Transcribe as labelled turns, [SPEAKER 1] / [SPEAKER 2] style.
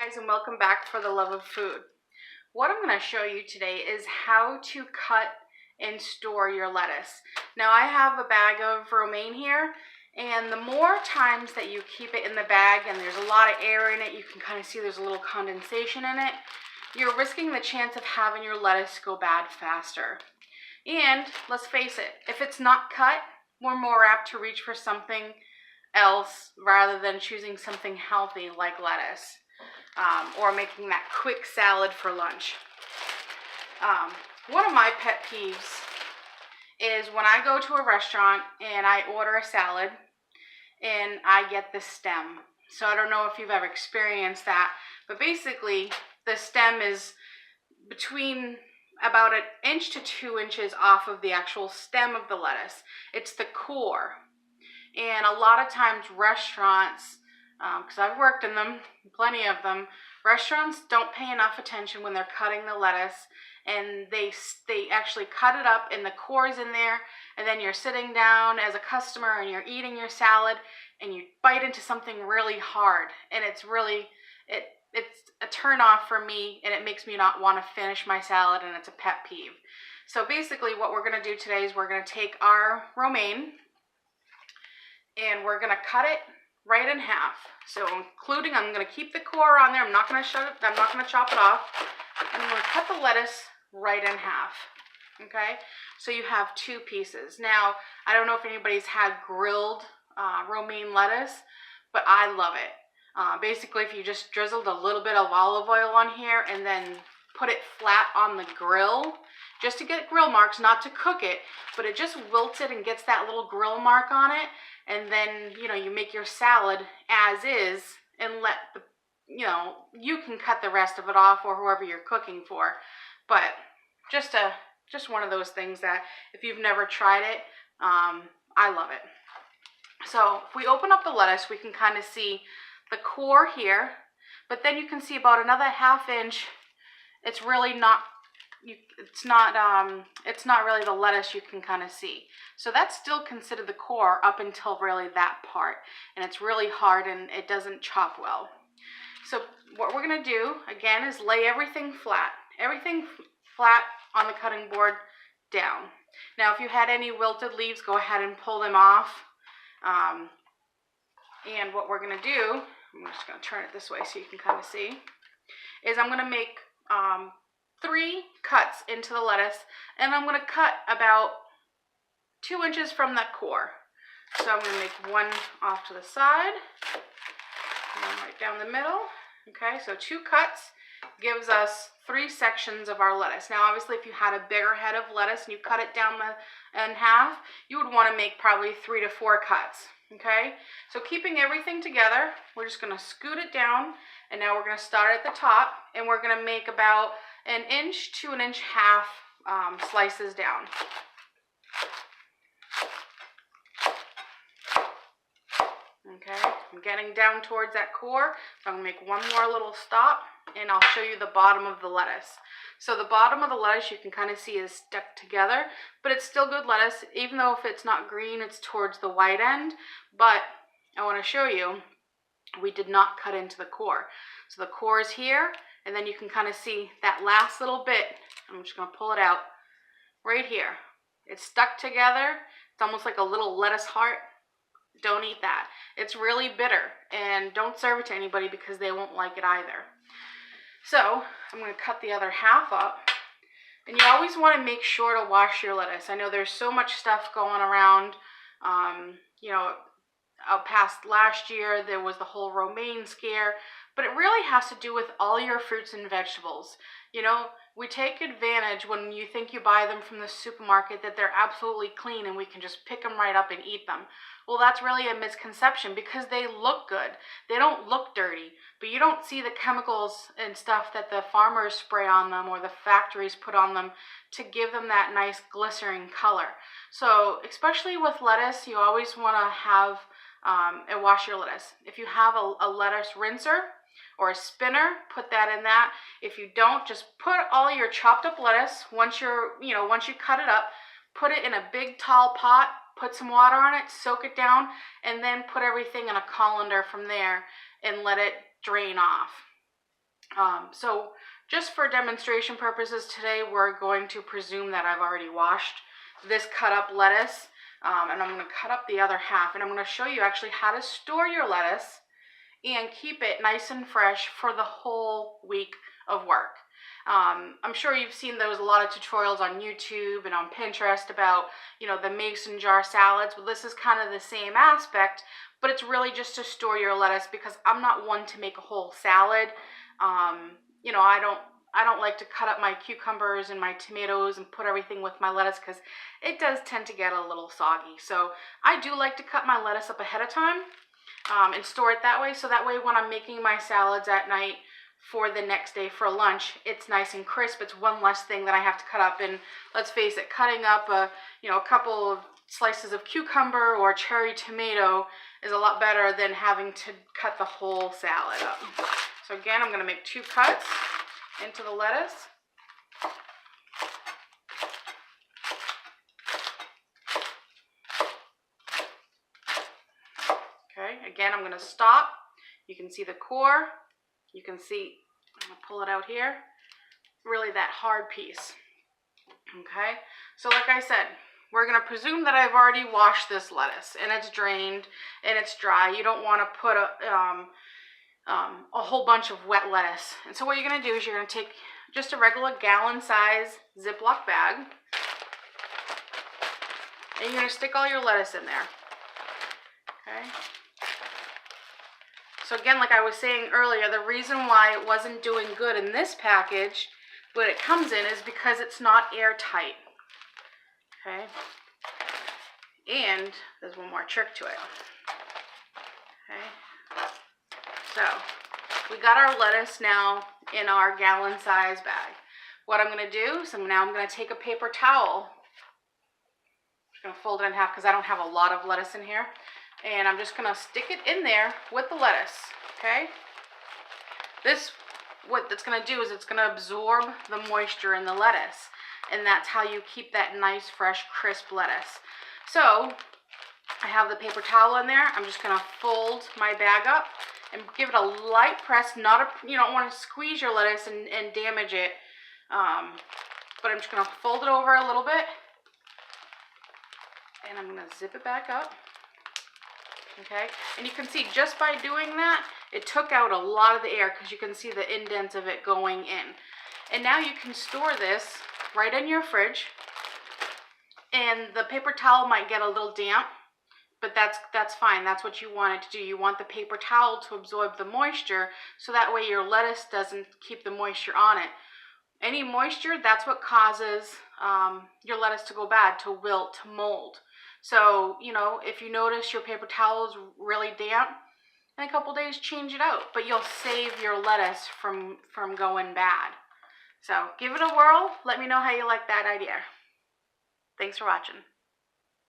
[SPEAKER 1] Guys, and welcome back for the love of food. What I'm going to show you today is how to cut and store your lettuce. Now I have a bag of romaine here, and the more times that you keep it in the bag, and there's a lot of air in it, you can kind of see there's a little condensation in it, you're risking the chance of having your lettuce go bad faster. And let's face it, if it's not cut, we're more apt to reach for something else rather than choosing something healthy like lettuce. Or making that quick salad for lunch. One of my pet peeves is when I go to a restaurant and I order a salad and I get the stem. So I don't know if you've ever experienced that, but basically the stem is between about 1 inch to 2 inches off of the actual stem of the lettuce. It's the core. And a lot of times restaurants, because I've worked in them, plenty of them, restaurants don't pay enough attention when they're cutting the lettuce, and they actually cut it up and the core is in there, and then you're sitting down as a customer and you're eating your salad and you bite into something really hard, and it's a turn off for me, and it makes me not want to finish my salad, and it's a pet peeve. So basically what we're going to do today is we're going to take our romaine and we're going to cut it right in half. So including, I'm going to keep the core on there. I'm not going to chop it off. And I'm going to cut the lettuce right in half. Okay? So you have 2 pieces. Now, I don't know if anybody's had grilled romaine lettuce, but I love it. Basically, if you just drizzled a little bit of olive oil on here and then put it flat on the grill, just to get grill marks, not to cook it, but it just wilts it and gets that little grill mark on it. And then, you make your salad as is and let the, you can cut the rest of it off or whoever you're cooking for. But just one of those things that if you've never tried it, I love it. So if we open up the lettuce, we can kind of see the core here, but then you can see about another 1/2 inch. It's really not, it's not really the lettuce you can kind of see. So that's still considered the core up until really that part. And it's really hard and it doesn't chop well. So what we're going to do, again, is lay everything flat. Everything flat on the cutting board down. Now, if you had any wilted leaves, go ahead and pull them off. And what we're going to do, I'm just going to turn it this way so you can kind of see, is I'm going to make 3 cuts into the lettuce, and I'm going to cut about 2 inches from that core. So I'm going to make 1 off to the side, and right down the middle. Okay, so 2 cuts gives us 3 sections of our lettuce. Now, obviously, if you had a bigger head of lettuce and you cut it down in half, you would want to make probably 3 to 4 cuts. Okay, so keeping everything together, we're just going to scoot it down, and now we're going to start at the top, and we're going to make about 1 inch to 1.5 inch slices down. Okay, I'm getting down towards that core, so I'm going to make one more little stop, and I'll show you the bottom of the lettuce. So the bottom of the lettuce you can kind of see is stuck together, but it's still good lettuce, even though if it's not green, it's towards the white end. But I want to show you, we did not cut into the core. So the core is here, and then you can kind of see that last little bit. I'm just going to pull it out right here. It's stuck together. It's almost like a little lettuce heart. Don't eat that. It's really bitter, and don't serve it to anybody because they won't like it either. So I'm going to cut the other half up, and you always want to make sure to wash your lettuce. I know there's so much stuff going around. Past last year there was the whole romaine scare, but it really has to do with all your fruits and vegetables. We take advantage when you think you buy them from the supermarket that they're absolutely clean and we can just pick them right up and eat them. Well, that's really a misconception because they look good. They don't look dirty, but you don't see the chemicals and stuff that the farmers spray on them or the factories put on them to give them that nice glycerin color. So especially with lettuce, you always want to have and wash your lettuce. If you have a lettuce rinser or a spinner, put that in that. If you don't, just put all your chopped up lettuce, once you cut it up, put it in a big tall pot, put some water on it, soak it down, and then put everything in a colander from there and let it drain off. So just for demonstration purposes today, we're going to presume that I've already washed this cut up lettuce, and I'm going to cut up the other half, and I'm going to show you actually how to store your lettuce and keep it nice and fresh for the whole week of work. I'm sure you've seen a lot of tutorials on YouTube and on Pinterest about, the mason jar salads. Well, this is kind of the same aspect, but it's really just to store your lettuce, because I'm not one to make a whole salad. I don't like to cut up my cucumbers and my tomatoes and put everything with my lettuce, because it does tend to get a little soggy. So I do like to cut my lettuce up ahead of time and store it that way. So that way when I'm making my salads at night for the next day for lunch, it's nice and crisp. It's one less thing that I have to cut up. And let's face it, cutting up a couple of slices of cucumber or cherry tomato is a lot better than having to cut the whole salad up. So again, I'm going to make 2 cuts into the lettuce. Okay, again, I'm going to stop. You can see the core. You can see, I'm going to pull it out here, really that hard piece. Okay, so like I said, we're going to presume that I've already washed this lettuce and it's drained and it's dry. You don't want to put a whole bunch of wet lettuce. And so what you're going to do is you're going to take just a regular gallon size Ziploc bag, and you're going to stick all your lettuce in there. Okay. So again, like I was saying earlier, the reason why it wasn't doing good in this package, what it comes in, is because it's not airtight. Okay. And there's one more trick to it. Okay. So we got our lettuce now in our gallon size bag. What I'm going to do is I'm going to take a paper towel. I'm just going to fold it in half because I don't have a lot of lettuce in here. And I'm just going to stick it in there with the lettuce, okay? What that's going to do is it's going to absorb the moisture in the lettuce. And that's how you keep that nice, fresh, crisp lettuce. So I have the paper towel in there. I'm just going to fold my bag up and give it a light press. You don't want to squeeze your lettuce and damage it. But I'm just going to fold it over a little bit. And I'm going to zip it back up. Okay, and you can see just by doing that, it took out a lot of the air, because you can see the indents of it going in. And now you can store this right in your fridge. And the paper towel might get a little damp, but that's fine. That's what you want it to do. You want the paper towel to absorb the moisture, so that way your lettuce doesn't keep the moisture on it. Any moisture, that's what causes your lettuce to go bad, to wilt, to mold. So, if you notice your paper towel is really damp, in a couple days change it out, but you'll save your lettuce from going bad. So give it a whirl. Let me know how you like that idea. Thanks for watching.